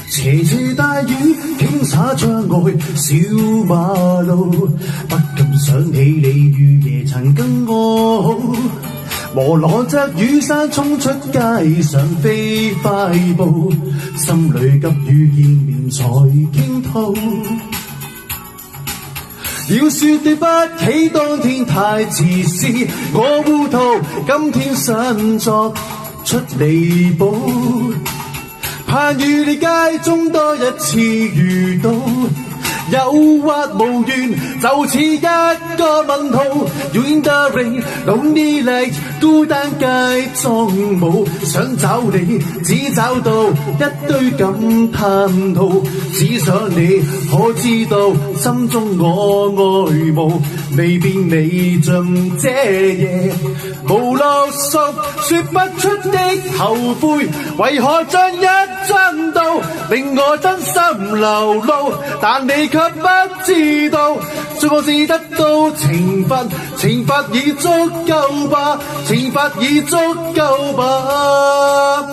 斜斜大雨傾灑窗外小馬路，不禁想起你與夜曾跟我好，磨攞着雨傘衝出街上飛快步，心裏急於見面才傾吐。要說對不起當天太自私，我糊塗，今天想作出彌補，盼與你街中多一次遇到，誘惑無緣就似一個問號。You in the rain, lonely night， 孤單街裝舞，想找你只找到一堆感嘆號，只想你可知道心中我愛慕，未變美盡這夜無路數，說不出的後悔，為何像一張刀令我真心流露，但你卻不知道，最後是得到懲罰，懲罰已足夠吧，懲罰已足夠吧。